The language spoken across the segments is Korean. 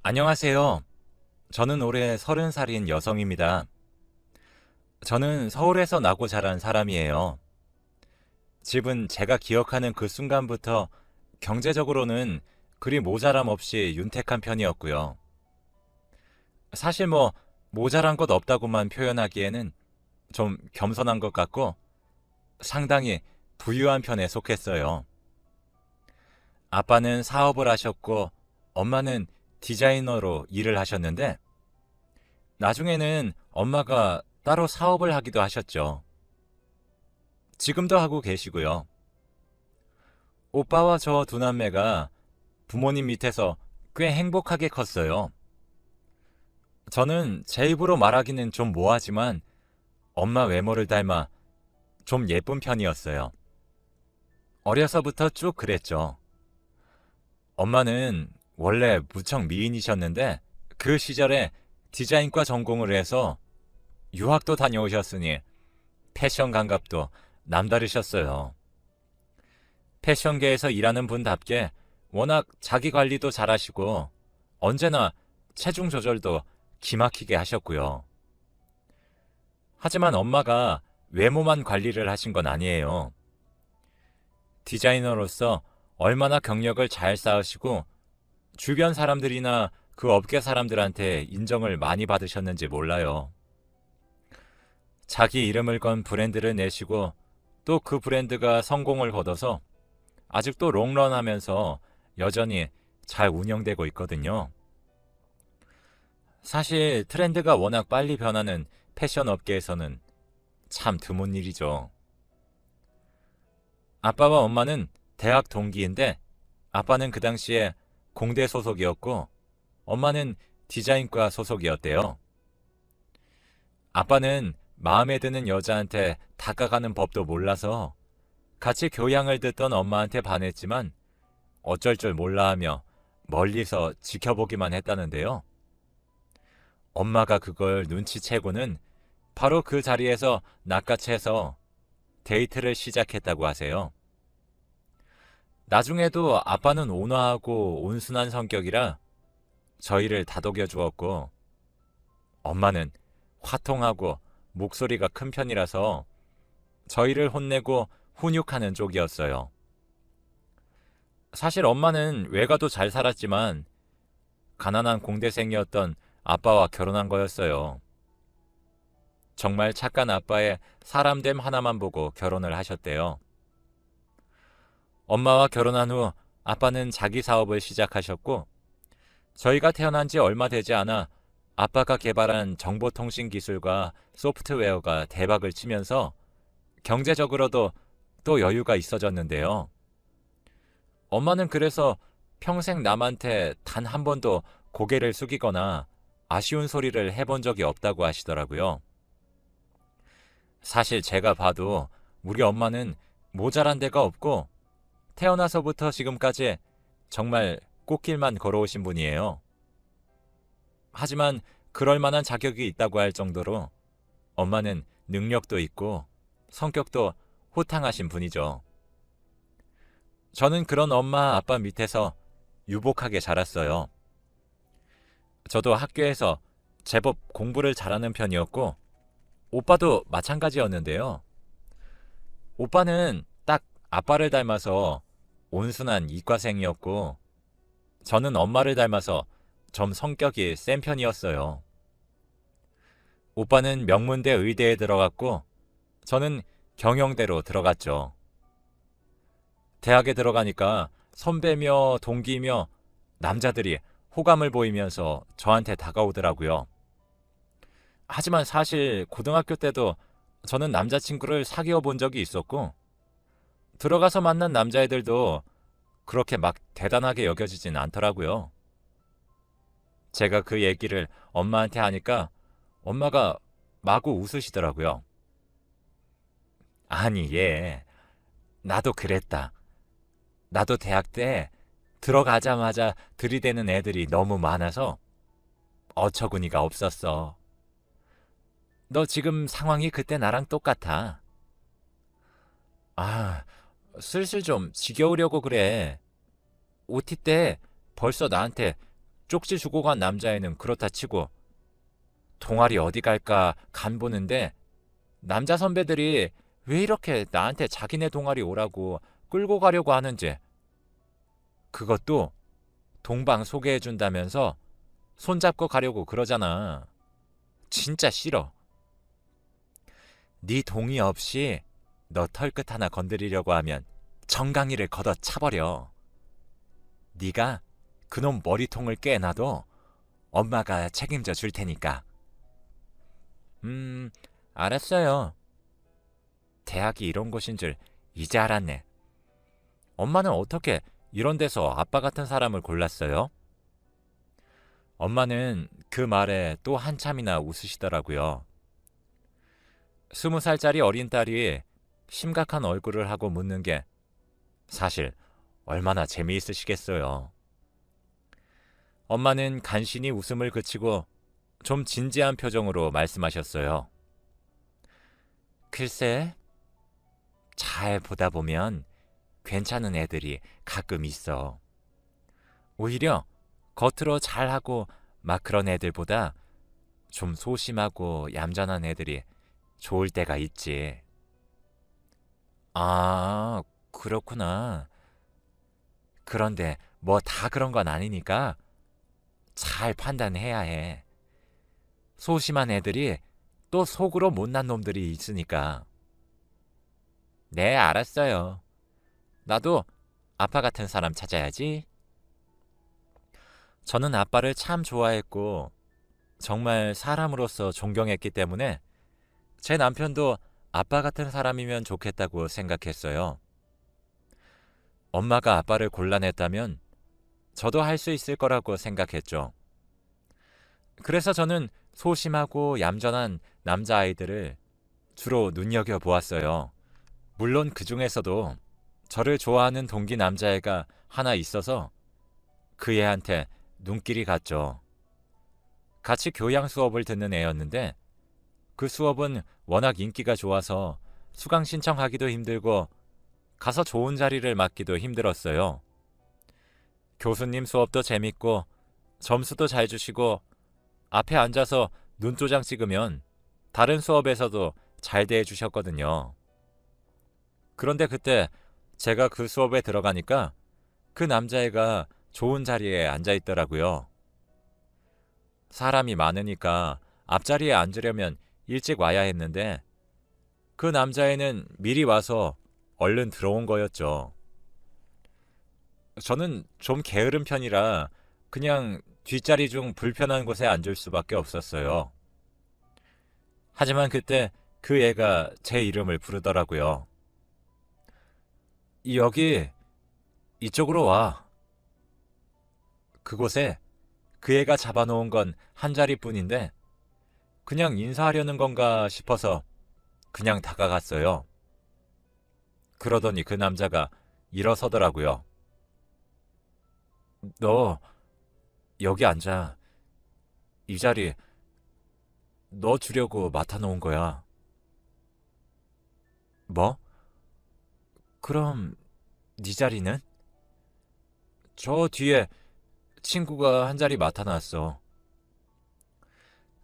안녕하세요. 저는 올해 30살인 여성입니다. 저는 서울에서 나고 자란 사람이에요. 집은 제가 기억하는 그 순간부터 경제적으로는 그리 모자람 없이 윤택한 편이었고요. 사실 모자란 것 없다고만 표현하기에는 좀 겸손한 것 같고 상당히 부유한 편에 속했어요. 아빠는 사업을 하셨고 엄마는 디자이너로 일을 하셨는데 나중에는 엄마가 따로 사업을 하기도 하셨죠. 지금도 하고 계시고요. 오빠와 저 두 남매가 부모님 밑에서 꽤 행복하게 컸어요. 저는 제 입으로 말하기는 좀 뭐하지만 엄마 외모를 닮아 좀 예쁜 편이었어요. 어려서부터 쭉 그랬죠. 엄마는 원래 무척 미인이셨는데 그 시절에 디자인과 전공을 해서 유학도 다녀오셨으니 패션 감각도 남다르셨어요. 패션계에서 일하는 분답게 워낙 자기 관리도 잘하시고 언제나 체중 조절도 기막히게 하셨고요. 하지만 엄마가 외모만 관리를 하신 건 아니에요. 디자이너로서 얼마나 경력을 잘 쌓으시고 주변 사람들이나 그 업계 사람들한테 인정을 많이 받으셨는지 몰라요. 자기 이름을 건 브랜드를 내시고 또 그 브랜드가 성공을 거둬서 아직도 롱런하면서 여전히 잘 운영되고 있거든요. 사실 트렌드가 워낙 빨리 변하는 패션 업계에서는 참 드문 일이죠. 아빠와 엄마는 대학 동기인데 아빠는 그 당시에 공대 소속이었고 엄마는 디자인과 소속이었대요. 아빠는 마음에 드는 여자한테 다가가는 법도 몰라서 같이 교양을 듣던 엄마한테 반했지만 어쩔 줄 몰라 하며 멀리서 지켜보기만 했다는데요. 엄마가 그걸 눈치채고는 바로 그 자리에서 낚아채서 데이트를 시작했다고 하세요. 나중에도 아빠는 온화하고 온순한 성격이라 저희를 다독여 주었고 엄마는 화통하고 목소리가 큰 편이라서 저희를 혼내고 훈육하는 쪽이었어요. 사실 엄마는 외가도 잘 살았지만 가난한 공대생이었던 아빠와 결혼한 거였어요. 정말 착한 아빠의 사람됨 하나만 보고 결혼을 하셨대요. 엄마와 결혼한 후 아빠는 자기 사업을 시작하셨고 저희가 태어난 지 얼마 되지 않아 아빠가 개발한 정보통신 기술과 소프트웨어가 대박을 치면서 경제적으로도 또 여유가 있어졌는데요. 엄마는 그래서 평생 남한테 단 한 번도 고개를 숙이거나 아쉬운 소리를 해본 적이 없다고 하시더라고요. 사실 제가 봐도 우리 엄마는 모자란 데가 없고 태어나서부터 지금까지 정말 꽃길만 걸어오신 분이에요. 하지만 그럴 만한 자격이 있다고 할 정도로 엄마는 능력도 있고 성격도 호탕하신 분이죠. 저는 그런 엄마, 아빠 밑에서 유복하게 자랐어요. 저도 학교에서 제법 공부를 잘하는 편이었고 오빠도 마찬가지였는데요. 오빠는 딱 아빠를 닮아서 온순한 이과생이었고 저는 엄마를 닮아서 좀 성격이 센 편이었어요. 오빠는 명문대 의대에 들어갔고 저는 경영대로 들어갔죠. 대학에 들어가니까 선배며 동기며 남자들이 호감을 보이면서 저한테 다가오더라고요. 하지만 사실 고등학교 때도 저는 남자친구를 사귀어 본 적이 있었고 들어가서 만난 남자애들도 그렇게 막 대단하게 여겨지진 않더라고요. 제가 그 얘기를 엄마한테 하니까 엄마가 마구 웃으시더라고요. 아니, 얘, 나도 그랬다. 나도 대학 때 들어가자마자 들이대는 애들이 너무 많아서 어처구니가 없었어. 너 지금 상황이 그때 나랑 똑같아. 아, 슬슬 좀 지겨우려고 그래. OT 때 벌써 나한테 쪽지 주고 간 남자애는 그렇다 치고 동아리 어디 갈까 간 보는데 남자 선배들이 왜 이렇게 나한테 자기네 동아리 오라고 끌고 가려고 하는지, 그것도 동방 소개해준다면서 손잡고 가려고 그러잖아. 진짜 싫어. 네 동의 없이 너 털끝 하나 건드리려고 하면 정강이를 걷어 차버려. 네가 그놈 머리통을 깨놔도 엄마가 책임져 줄 테니까. 알았어요. 대학이 이런 곳인 줄 이제 알았네. 엄마는 어떻게 이런 데서 아빠 같은 사람을 골랐어요? 엄마는 그 말에 또 한참이나 웃으시더라고요. 20살짜리 어린 딸이 심각한 얼굴을 하고 묻는 게 사실 얼마나 재미있으시겠어요. 엄마는 간신히 웃음을 그치고 좀 진지한 표정으로 말씀하셨어요. 글쎄, 잘 보다 보면 괜찮은 애들이 가끔 있어. 오히려 겉으로 잘하고 막 그런 애들보다 좀 소심하고 얌전한 애들이 좋을 때가 있지. 아, 그렇구나. 그런데 뭐 다 그런 건 아니니까 잘 판단해야 해. 소심한 애들이 또 속으로 못난 놈들이 있으니까. 네, 알았어요. 나도 아빠 같은 사람 찾아야지. 저는 아빠를 참 좋아했고 정말 사람으로서 존경했기 때문에 제 남편도 아빠 같은 사람이면 좋겠다고 생각했어요. 엄마가 아빠를 골라냈다면 저도 할 수 있을 거라고 생각했죠. 그래서 저는 소심하고 얌전한 남자아이들을 주로 눈여겨보았어요. 물론 그 중에서도 저를 좋아하는 동기 남자애가 하나 있어서 그 애한테 눈길이 갔죠. 같이 교양 수업을 듣는 애였는데 그 수업은 워낙 인기가 좋아서 수강 신청하기도 힘들고 가서 좋은 자리를 맡기도 힘들었어요. 교수님 수업도 재밌고 점수도 잘 주시고 앞에 앉아서 눈도장 찍으면 다른 수업에서도 잘 대해 주셨거든요. 그런데 그때 제가 그 수업에 들어가니까 그 남자애가 좋은 자리에 앉아 있더라고요. 사람이 많으니까 앞자리에 앉으려면 일찍 와야 했는데 그 남자애는 미리 와서 얼른 들어온 거였죠. 저는 좀 게으른 편이라 그냥 뒷자리 중 불편한 곳에 앉을 수밖에 없었어요. 하지만 그때 그 애가 제 이름을 부르더라고요. 여기, 이쪽으로 와. 그곳에 그 애가 잡아놓은 건 한 자리뿐인데 그냥 인사하려는 건가 싶어서 그냥 다가갔어요. 그러더니 그 남자가 일어서더라고요. 너 여기 앉아. 이 자리 너 주려고 맡아놓은 거야. 뭐? 그럼 네 자리는? 저 뒤에 친구가 한 자리 맡아놨어.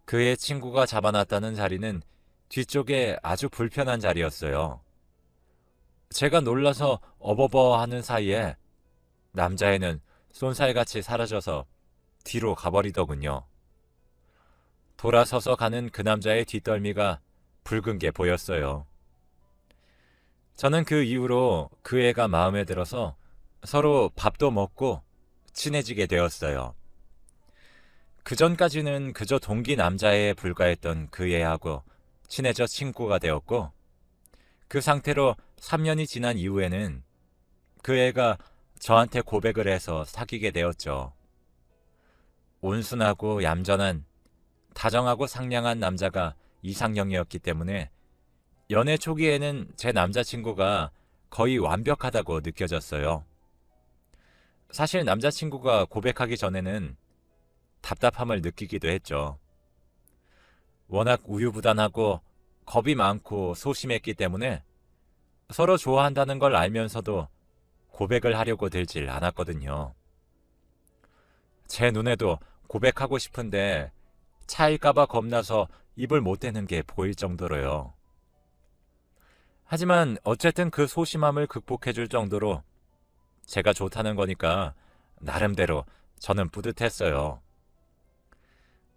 그의 친구가 잡아놨다는 자리는 뒤쪽에 아주 불편한 자리였어요. 제가 놀라서 어버버 하는 사이에 남자애는 쏜살같이 사라져서 뒤로 가버리더군요. 돌아서서 가는 그 남자의 뒷덜미가 붉은 게 보였어요. 저는 그 이후로 그 애가 마음에 들어서 서로 밥도 먹고 친해지게 되었어요. 그 전까지는 그저 동기 남자애에 불과했던 그 애하고 친해져 친구가 되었고 그 상태로 3년이 지난 이후에는 그 애가 저한테 고백을 해서 사귀게 되었죠. 온순하고 얌전한 다정하고 상냥한 남자가 이상형이었기 때문에 연애 초기에는 제 남자친구가 거의 완벽하다고 느껴졌어요. 사실 남자친구가 고백하기 전에는 답답함을 느끼기도 했죠. 워낙 우유부단하고 겁이 많고 소심했기 때문에 서로 좋아한다는 걸 알면서도 고백을 하려고 들질 않았거든요. 제 눈에도 고백하고 싶은데 차일까봐 겁나서 입을 못 대는 게 보일 정도로요. 하지만 어쨌든 그 소심함을 극복해줄 정도로 제가 좋다는 거니까 나름대로 저는 뿌듯했어요.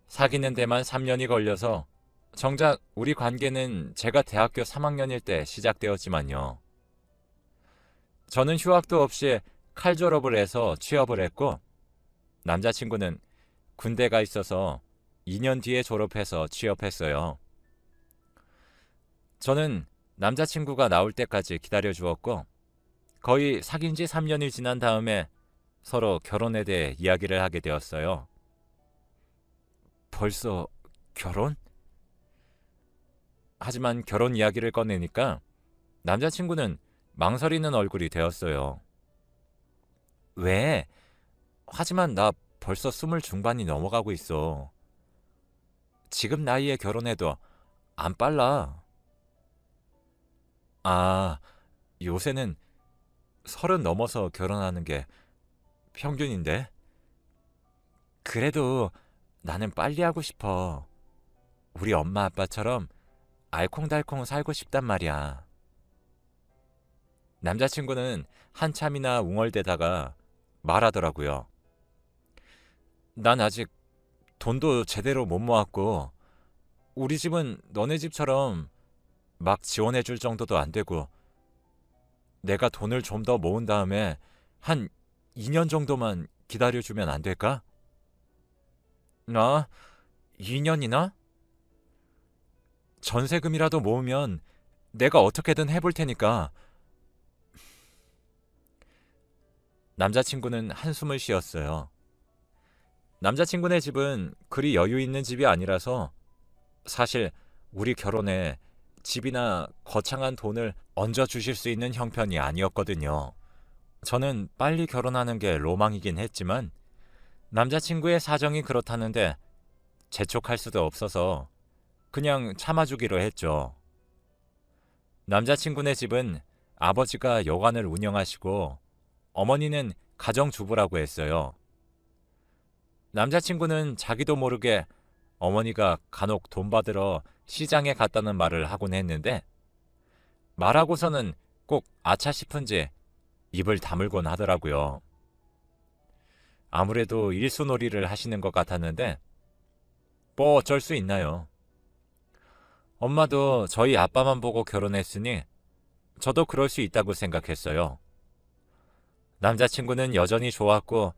사귀는 데만 3년이 걸려서 정작 우리 관계는 제가 대학교 3학년일 때 시작되었지만요. 저는 휴학도 없이 칼 졸업을 해서 취업을 했고 남자친구는 군대 가 있어서 2년 뒤에 졸업해서 취업했어요. 저는 남자친구가 나올 때까지 기다려 주었고 거의 사귄 지 3년이 지난 다음에 서로 결혼에 대해 이야기를 하게 되었어요. 벌써 결혼? 하지만 결혼 이야기를 꺼내니까 남자친구는 망설이는 얼굴이 되었어요. 왜? 하지만 나 벌써 20 중반이 넘어가고 있어. 지금 나이에 결혼해도 안 빨라. 아, 요새는 30 넘어서 결혼하는 게 평균인데? 그래도 나는 빨리 하고 싶어. 우리 엄마 아빠처럼 알콩달콩 살고 싶단 말이야. 남자친구는 한참이나 웅얼대다가 말하더라고요. 난 아직 돈도 제대로 못 모았고 우리 집은 너네 집처럼 막 지원해 줄 정도도 안 되고 내가 돈을 좀 더 모은 다음에 한 2년 정도만 기다려주면 안 될까? 나 2년이나? 전세금이라도 모으면 내가 어떻게든 해볼 테니까. 남자친구는 한숨을 쉬었어요. 남자친구네 집은 그리 여유 있는 집이 아니라서 사실 우리 결혼에 집이나 거창한 돈을 얹어 주실 수 있는 형편이 아니었거든요. 저는 빨리 결혼하는 게 로망이긴 했지만 남자친구의 사정이 그렇다는데 재촉할 수도 없어서 그냥 참아주기로 했죠. 남자친구네 집은 아버지가 여관을 운영하시고 어머니는 가정주부라고 했어요. 남자친구는 자기도 모르게 어머니가 간혹 돈 받으러 시장에 갔다는 말을 하곤 했는데 말하고서는 꼭 아차 싶은지 입을 다물곤 하더라고요. 아무래도 일수놀이를 하시는 것 같았는데 뭐 어쩔 수 있나요? 엄마도 저희 아빠만 보고 결혼했으니 저도 그럴 수 있다고 생각했어요. 남자친구는 여전히 좋았고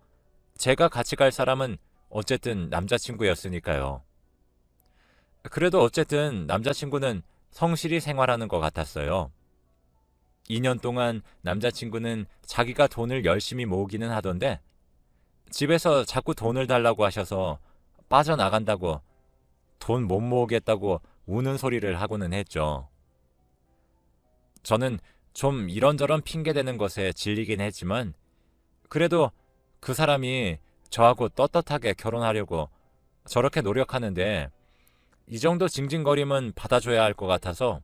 제가 같이 갈 사람은 어쨌든 남자친구였으니까요. 그래도 어쨌든 남자친구는 성실히 생활하는 것 같았어요. 2년 동안 남자친구는 자기가 돈을 열심히 모으기는 하던데 집에서 자꾸 돈을 달라고 하셔서 빠져나간다고 돈 못 모으겠다고 우는 소리를 하고는 했죠. 저는 좀 이런저런 핑계대는 것에 질리긴 했지만 그래도 그 사람이 저하고 떳떳하게 결혼하려고 저렇게 노력하는데 이 정도 징징거림은 받아줘야 할 것 같아서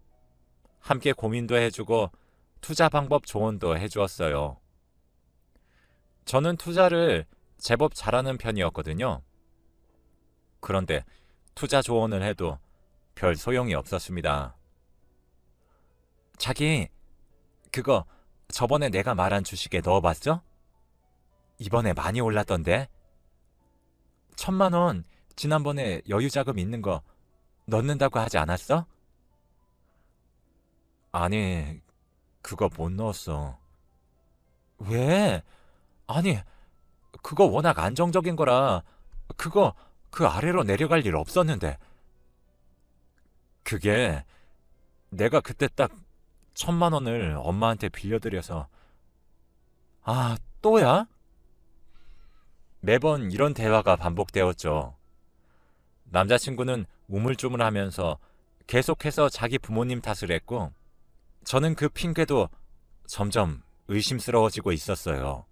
함께 고민도 해주고 투자 방법 조언도 해주었어요. 저는 투자를 제법 잘하는 편이었거든요. 그런데 투자 조언을 해도 별 소용이 없었습니다. 자기, 그거 저번에 내가 말한 주식에 넣어봤어? 이번에 많이 올랐던데? 1,000만 원 지난번에 여유자금 있는 거 넣는다고 하지 않았어? 아니, 그거 못 넣었어. 왜? 아니, 그거 워낙 안정적인 거라 그거 그 아래로 내려갈 일 없었는데. 그게 내가 그때 딱 1,000만 원을 엄마한테 빌려드려서. 아, 또야? 매번 이런 대화가 반복되었죠. 남자친구는 우물쭈물하면서 계속해서 자기 부모님 탓을 했고 저는 그 핑계도 점점 의심스러워지고 있었어요.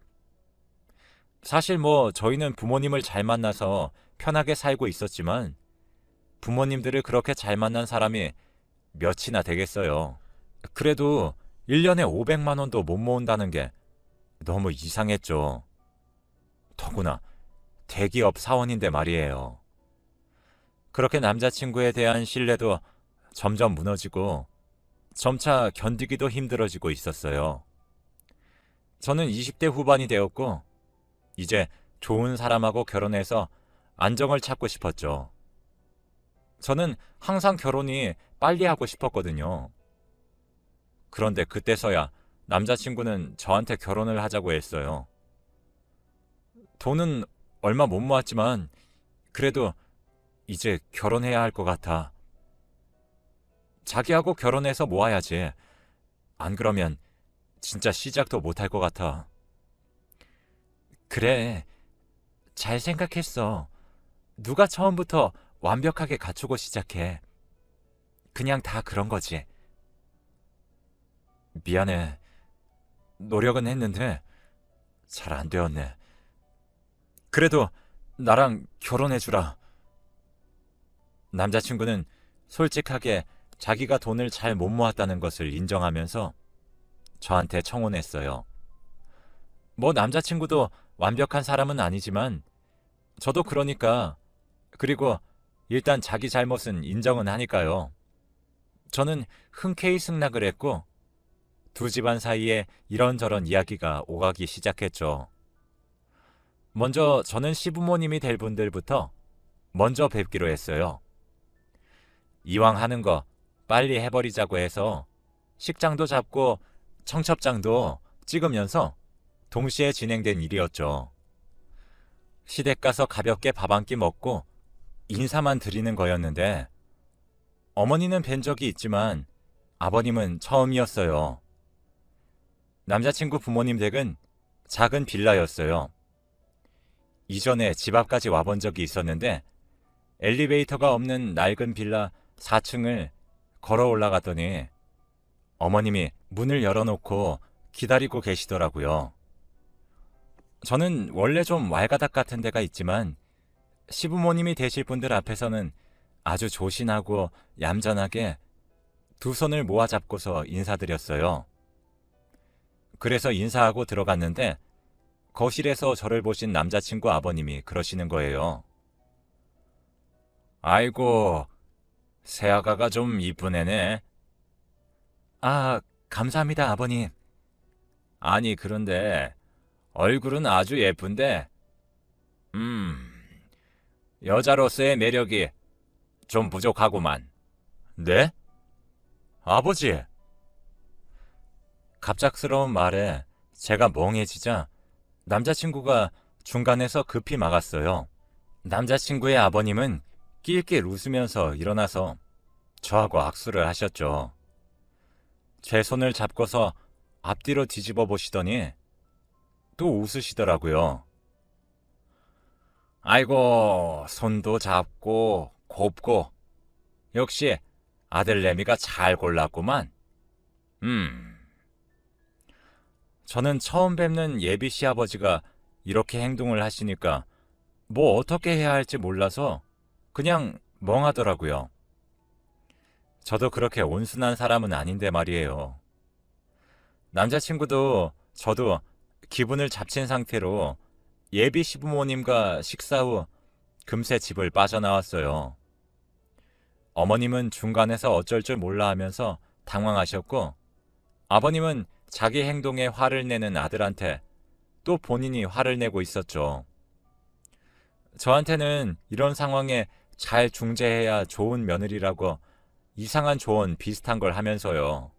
사실 뭐 저희는 부모님을 잘 만나서 편하게 살고 있었지만 부모님들을 그렇게 잘 만난 사람이 몇이나 되겠어요. 그래도 1년에 500만 원도 못 모은다는 게 너무 이상했죠. 더구나 대기업 사원인데 말이에요. 그렇게 남자친구에 대한 신뢰도 점점 무너지고 점차 견디기도 힘들어지고 있었어요. 저는 20대 후반이 되었고 이제 좋은 사람하고 결혼해서 안정을 찾고 싶었죠. 저는 항상 결혼이 빨리 하고 싶었거든요. 그런데 그때서야 남자친구는 저한테 결혼을 하자고 했어요. 돈은 얼마 못 모았지만 그래도 이제 결혼해야 할 것 같아. 자기하고 결혼해서 모아야지. 안 그러면 진짜 시작도 못 할 것 같아. 그래, 잘 생각했어. 누가 처음부터 완벽하게 갖추고 시작해. 그냥 다 그런 거지. 미안해. 노력은 했는데 잘 안 되었네. 그래도 나랑 결혼해주라. 남자친구는 솔직하게 자기가 돈을 잘 못 모았다는 것을 인정하면서 저한테 청혼했어요. 뭐 남자친구도 완벽한 사람은 아니지만 저도 그러니까 그리고 일단 자기 잘못은 인정은 하니까요. 저는 흔쾌히 승낙을 했고 두 집안 사이에 이런저런 이야기가 오가기 시작했죠. 먼저 저는 시부모님이 될 분들부터 먼저 뵙기로 했어요. 이왕 하는 거 빨리 해버리자고 해서 식장도 잡고 청첩장도 찍으면서 동시에 진행된 일이었죠. 시댁 가서 가볍게 밥 한 끼 먹고 인사만 드리는 거였는데 어머니는 뵌 적이 있지만 아버님은 처음이었어요. 남자친구 부모님 댁은 작은 빌라였어요. 이전에 집 앞까지 와본 적이 있었는데 엘리베이터가 없는 낡은 빌라 4층을 걸어 올라갔더니 어머님이 문을 열어놓고 기다리고 계시더라고요. 저는 원래 좀 왈가닥 같은 데가 있지만 시부모님이 되실 분들 앞에서는 아주 조신하고 얌전하게 두 손을 모아 잡고서 인사드렸어요. 그래서 인사하고 들어갔는데 거실에서 저를 보신 남자친구 아버님이 그러시는 거예요. 아이고, 새아가가 좀 이쁜 애네. 아, 감사합니다, 아버님. 아니, 그런데 얼굴은 아주 예쁜데, 여자로서의 매력이 좀 부족하구만. 네? 아버지! 갑작스러운 말에 제가 멍해지자 남자친구가 중간에서 급히 막았어요. 남자친구의 아버님은 낄낄 웃으면서 일어나서 저하고 악수를 하셨죠. 제 손을 잡고서 앞뒤로 뒤집어 보시더니 또 웃으시더라고요. 아이고, 손도 잡고 곱고 역시 아들내미가 잘 골랐구만. 저는 처음 뵙는 예비 시아버지가 이렇게 행동을 하시니까 뭐 어떻게 해야 할지 몰라서 그냥 멍하더라고요. 저도 그렇게 온순한 사람은 아닌데 말이에요. 남자친구도 저도 기분을 잡친 상태로 예비 시부모님과 식사 후 금세 집을 빠져나왔어요. 어머님은 중간에서 어쩔 줄 몰라 하면서 당황하셨고 아버님은 자기 행동에 화를 내는 아들한테 또 본인이 화를 내고 있었죠. 저한테는 이런 상황에 잘 중재해야 좋은 며느리라고 이상한 조언 비슷한 걸 하면서요.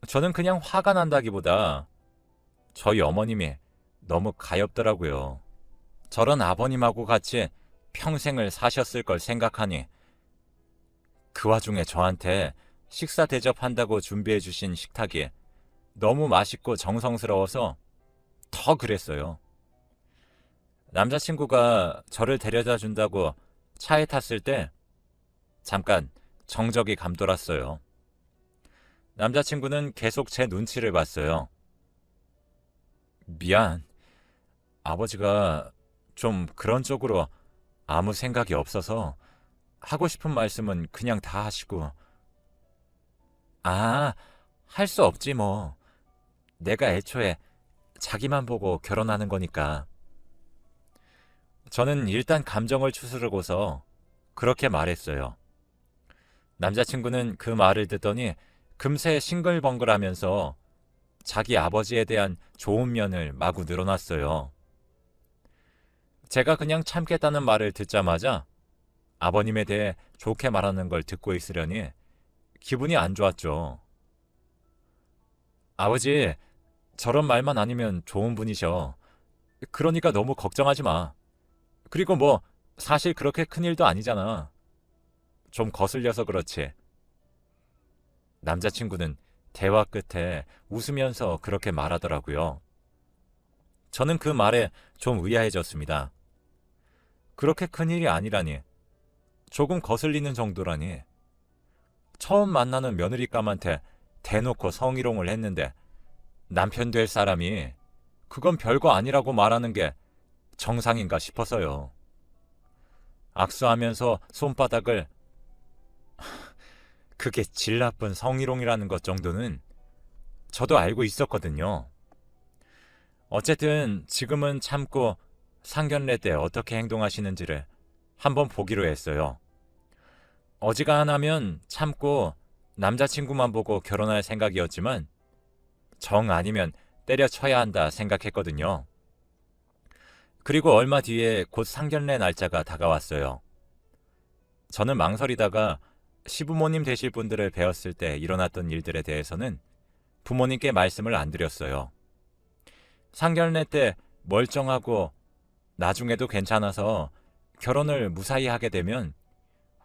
저는 그냥 화가 난다기보다 저희 어머님이 너무 가엾더라고요. 저런 아버님하고 같이 평생을 사셨을 걸 생각하니 그 와중에 저한테 식사 대접한다고 준비해 주신 식탁이 너무 맛있고 정성스러워서 더 그랬어요. 남자친구가 저를 데려다 준다고 차에 탔을 때 잠깐 정적이 감돌았어요. 남자친구는 계속 제 눈치를 봤어요. 미안. 아버지가 좀 그런 쪽으로 아무 생각이 없어서 하고 싶은 말씀은 그냥 다 하시고. 아, 할 수 없지 뭐. 내가 애초에 자기만 보고 결혼하는 거니까. 저는 일단 감정을 추스르고서 그렇게 말했어요. 남자친구는 그 말을 듣더니 금세 싱글벙글하면서 자기 아버지에 대한 좋은 면을 마구 늘어놨어요. 제가 그냥 참겠다는 말을 듣자마자 아버님에 대해 좋게 말하는 걸 듣고 있으려니 기분이 안 좋았죠. 아버지, 저런 말만 아니면 좋은 분이셔. 그러니까 너무 걱정하지 마. 그리고 뭐 사실 그렇게 큰일도 아니잖아. 좀 거슬려서 그렇지. 남자친구는 대화 끝에 웃으면서 그렇게 말하더라고요. 저는 그 말에 좀 의아해졌습니다. 그렇게 큰일이 아니라니. 조금 거슬리는 정도라니. 처음 만나는 며느리감한테 대놓고 성희롱을 했는데 남편 될 사람이 그건 별거 아니라고 말하는 게 정상인가 싶어서요. 악수하면서 손바닥을 그게 질 나쁜 성희롱이라는 것 정도는 저도 알고 있었거든요. 어쨌든 지금은 참고 상견례 때 어떻게 행동하시는지를 한번 보기로 했어요. 어지간하면 참고 남자친구만 보고 결혼할 생각이었지만 정 아니면 때려쳐야 한다 생각했거든요. 그리고 얼마 뒤에 곧 상견례 날짜가 다가왔어요. 저는 망설이다가 시부모님 되실 분들을 뵈었을 때 일어났던 일들에 대해서는 부모님께 말씀을 안 드렸어요. 상견례 때 멀쩡하고 나중에도 괜찮아서 결혼을 무사히 하게 되면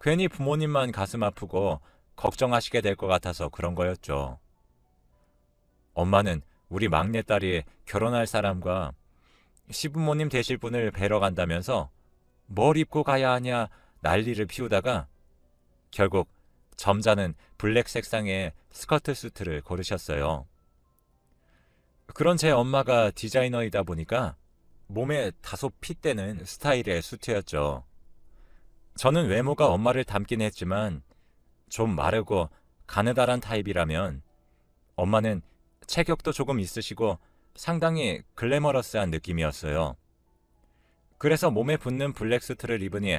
괜히 부모님만 가슴 아프고 걱정하시게 될 것 같아서 그런 거였죠. 엄마는 우리 막내딸이 결혼할 사람과 시부모님 되실 분을 뵈러 간다면서 뭘 입고 가야 하냐 난리를 피우다가 결국 점잖은 블랙 색상의 스커트 수트를 고르셨어요. 그런 제 엄마가 디자이너이다 보니까 몸에 다소 핏대는 스타일의 수트였죠. 저는 외모가 엄마를 닮긴 했지만 좀 마르고 가느다란 타입이라면 엄마는 체격도 조금 있으시고 상당히 글래머러스한 느낌이었어요. 그래서 몸에 붙는 블랙 수트를 입으니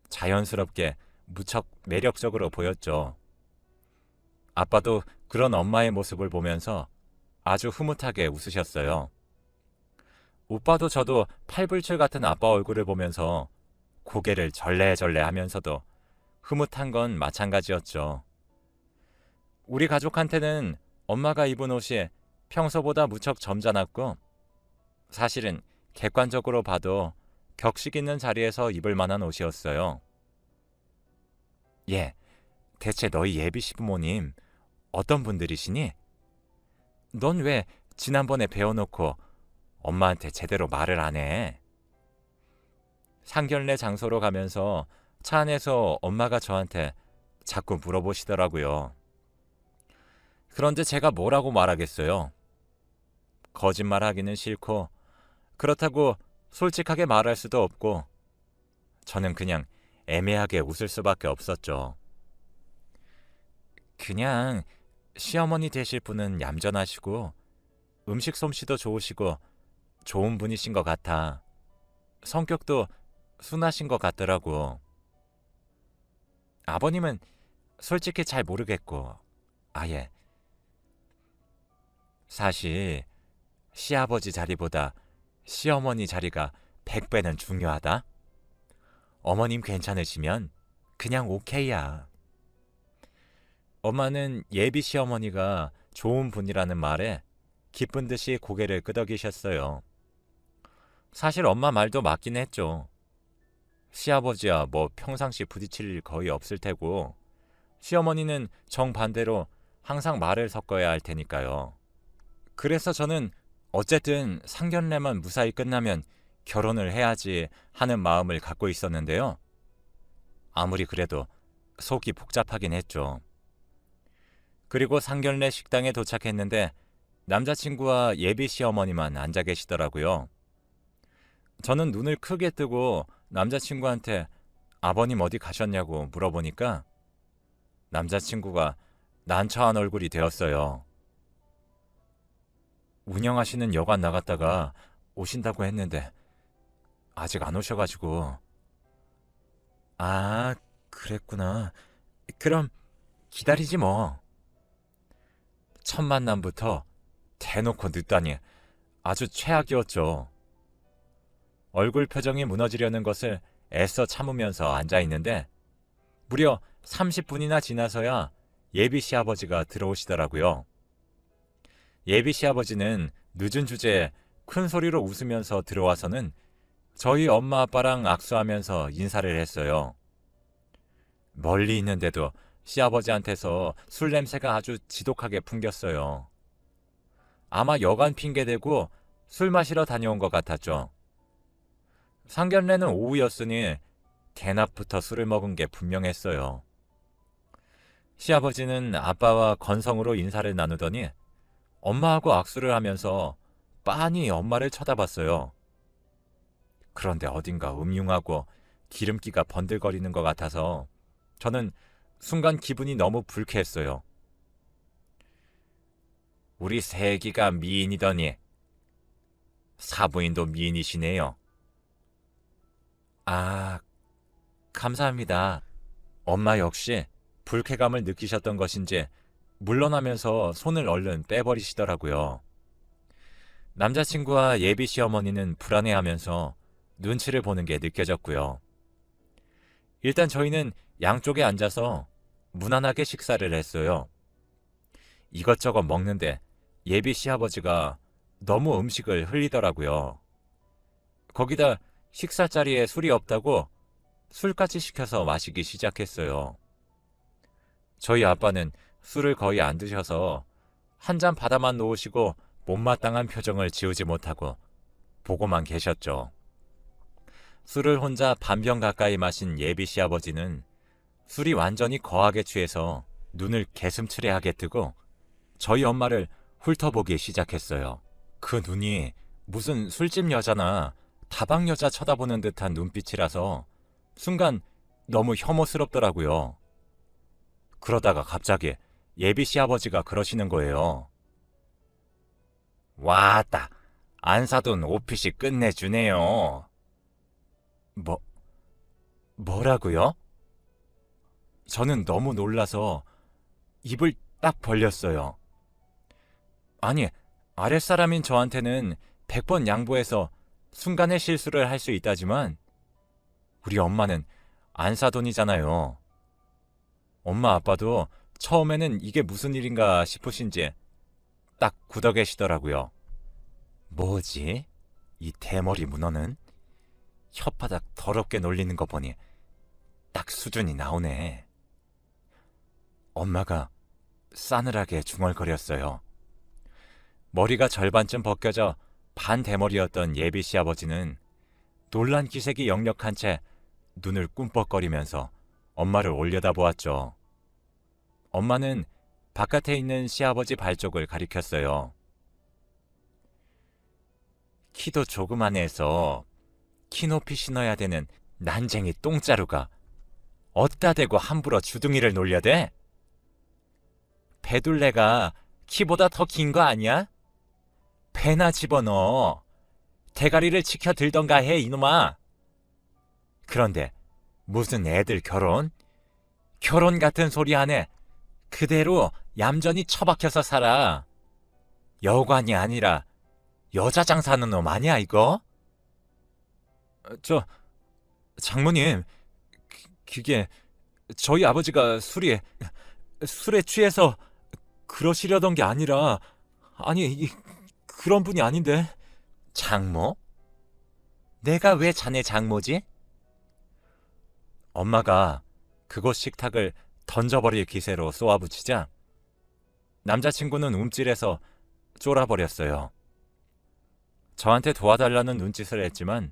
자연스럽게 무척 매력적으로 보였죠. 아빠도 그런 엄마의 모습을 보면서 아주 흐뭇하게 웃으셨어요. 오빠도 저도 팔불출 같은 아빠 얼굴을 보면서 고개를 절레절레 하면서도 흐뭇한 건 마찬가지였죠. 우리 가족한테는 엄마가 입은 옷이 평소보다 무척 점잖았고 사실은 객관적으로 봐도 격식 있는 자리에서 입을 만한 옷이었어요. 예, 대체 너희 예비 시부모님 어떤 분들이시니? 넌 왜 지난번에 배워놓고 엄마한테 제대로 말을 안 해? 상견례 장소로 가면서 차 안에서 엄마가 저한테 자꾸 물어보시더라고요. 그런데 제가 뭐라고 말하겠어요? 거짓말하기는 싫고 그렇다고 솔직하게 말할 수도 없고 저는 그냥 애매하게 웃을 수밖에 없었죠. 그냥 시어머니 되실 분은 얌전하시고 음식 솜씨도 좋으시고 좋은 분이신 것 같아. 성격도 순하신 것 같더라고. 아버님은 솔직히 잘 모르겠고 아예 사실 시아버지 자리보다 시어머니 자리가 100배는 중요하다. 어머님 괜찮으시면 그냥 오케이야. 엄마는 예비 시어머니가 좋은 분이라는 말에 기쁜 듯이 고개를 끄덕이셨어요. 사실 엄마 말도 맞긴 했죠. 시아버지야 뭐 평상시 부딪힐 일 거의 없을 테고 시어머니는 정반대로 항상 말을 섞어야 할 테니까요. 그래서 저는 어쨌든 상견례만 무사히 끝나면 결혼을 해야지 하는 마음을 갖고 있었는데요. 아무리 그래도 속이 복잡하긴 했죠. 그리고 상견례 식당에 도착했는데 남자친구와 예비 시어머니만 앉아 계시더라고요. 저는 눈을 크게 뜨고 남자친구한테 아버님 어디 가셨냐고 물어보니까 남자친구가 난처한 얼굴이 되었어요. 운영하시는 여관 나갔다가 오신다고 했는데 아직 안 오셔가지고. 아, 그랬구나. 그럼 기다리지 뭐. 첫 만남부터 대놓고 늦다니 아주 최악이었죠. 얼굴 표정이 무너지려는 것을 애써 참으면서 앉아 있는데 무려 30분이나 지나서야 예비 시아버지가 들어오시더라고요. 예비 시아버지는 늦은 주제에 큰 소리로 웃으면서 들어와서는 저희 엄마 아빠랑 악수하면서 인사를 했어요. 멀리 있는데도 시아버지한테서 술 냄새가 아주 지독하게 풍겼어요. 아마 여간 핑계대고 술 마시러 다녀온 것 같았죠. 상견례는 오후였으니 대낮부터 술을 먹은 게 분명했어요. 시아버지는 아빠와 건성으로 인사를 나누더니 엄마하고 악수를 하면서 빤히 엄마를 쳐다봤어요. 그런데 어딘가 음흉하고 기름기가 번들거리는 것 같아서 저는 순간 기분이 너무 불쾌했어요. 우리 새애기가 미인이더니 사부인도 미인이시네요. 아, 감사합니다. 엄마 역시 불쾌감을 느끼셨던 것인지 물러나면서 손을 얼른 빼버리시더라고요. 남자친구와 예비 시어머니는 불안해하면서 눈치를 보는 게 느껴졌고요. 일단 저희는 양쪽에 앉아서 무난하게 식사를 했어요. 이것저것 먹는데 예비 시아버지가 너무 음식을 흘리더라고요. 거기다 식사 자리에 술이 없다고 술까지 시켜서 마시기 시작했어요. 저희 아빠는 술을 거의 안 드셔서 한 잔 받아만 놓으시고 못마땅한 표정을 지우지 못하고 보고만 계셨죠. 술을 혼자 반병 가까이 마신 예비 시아버지는 술이 완전히 거하게 취해서 눈을 개슴츠레하게 뜨고 저희 엄마를 훑어보기 시작했어요. 그 눈이 무슨 술집 여자나 다방 여자 쳐다보는 듯한 눈빛이라서 순간 너무 혐오스럽더라고요. 그러다가 갑자기 예비 시아버지가 그러시는 거예요. 와따, 안 사돈 옷핏이 끝내주네요. 뭐라고요? 저는 너무 놀라서 입을 딱 벌렸어요. 아니, 아랫사람인 저한테는 100번 양보해서 순간의 실수를 할 수 있다지만 우리 엄마는 안사돈이잖아요. 엄마 아빠도 처음에는 이게 무슨 일인가 싶으신지 딱 굳어 계시더라고요. 뭐지? 이 대머리 문어는 혓바닥 더럽게 놀리는 거 보니 딱 수준이 나오네. 엄마가 싸늘하게 중얼거렸어요. 머리가 절반쯤 벗겨져 반 대머리였던 예비 시아버지는 놀란 기색이 역력한 채 눈을 꿈뻑거리면서 엄마를 올려다보았죠. 엄마는 바깥에 있는 시아버지 발 쪽을 가리켰어요. 키도 조그만 해서 키 높이 신어야 되는 난쟁이 똥자루가 어디다 대고 함부로 주둥이를 놀려대? 배둘레가 키보다 더 긴 거 아니야? 배나 집어넣어. 대가리를 치켜 들던가 해, 이놈아. 그런데 무슨 애들 결혼? 결혼 같은 소리 하네. 그대로 얌전히 처박혀서 살아. 여관이 아니라 여자장 사는 놈 아니야, 이거? 장모님, 그게 저희 아버지가 술에 취해서 그러시려던 게 아니라, 아니, 그런 분이 아닌데. 장모? 내가 왜 자네 장모지? 엄마가 그곳 식탁을 던져버릴 기세로 쏘아붙이자 남자친구는 움찔해서 쫄아버렸어요. 저한테 도와달라는 눈짓을 했지만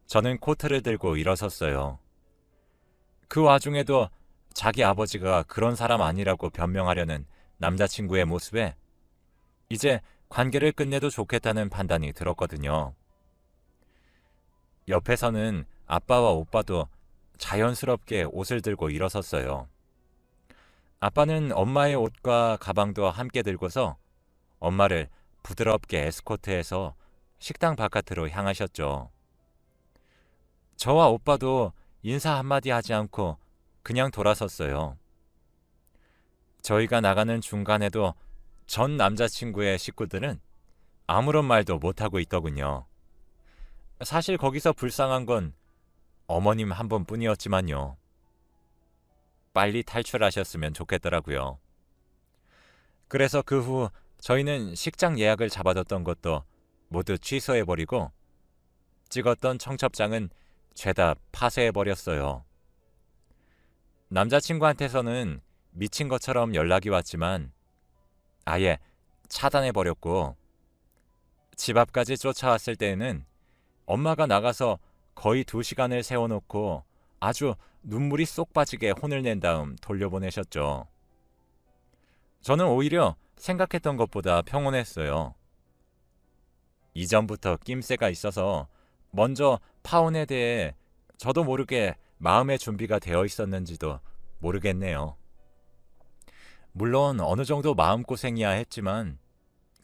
저는 코트를 들고 일어섰어요. 그 와중에도 자기 아버지가 그런 사람 아니라고 변명하려는 남자친구의 모습에 이제 관계를 끝내도 좋겠다는 판단이 들었거든요. 옆에서는 아빠와 오빠도 자연스럽게 옷을 들고 일어섰어요. 아빠는 엄마의 옷과 가방도 함께 들고서 엄마를 부드럽게 에스코트해서 식당 바깥으로 향하셨죠. 저와 오빠도 인사 한마디 하지 않고 그냥 돌아섰어요. 저희가 나가는 중간에도 전 남자친구의 식구들은 아무런 말도 못하고 있더군요. 사실 거기서 불쌍한 건 어머님 한 분뿐이었지만요. 빨리 탈출하셨으면 좋겠더라고요. 그래서 그 후 저희는 식장 예약을 잡아뒀던 것도 모두 취소해버리고 찍었던 청첩장은 죄다 파쇄해버렸어요. 남자친구한테서는 미친 것처럼 연락이 왔지만 아예 차단해버렸고 집 앞까지 쫓아왔을 때에는 엄마가 나가서 거의 2시간을 세워놓고 아주 눈물이 쏙 빠지게 혼을 낸 다음 돌려보내셨죠. 저는 오히려 생각했던 것보다 평온했어요. 이전부터 낌새가 있어서 먼저 파혼에 대해 저도 모르게 마음의 준비가 되어 있었는지도 모르겠네요. 물론 어느 정도 마음고생이야 했지만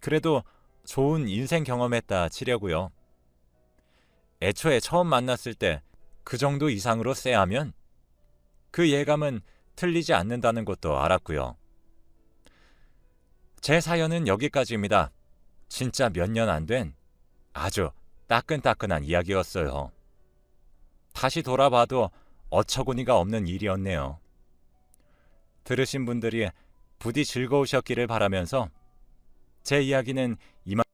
그래도 좋은 인생 경험했다 치려고요. 애초에 처음 만났을 때 그 정도 이상으로 쎄하면 그 예감은 틀리지 않는다는 것도 알았고요. 제 사연은 여기까지입니다. 진짜 몇 년 안 된 아주 따끈따끈한 이야기였어요. 다시 돌아봐도 어처구니가 없는 일이었네요. 들으신 분들이 부디 즐거우셨기를 바라면서 제 이야기는 이만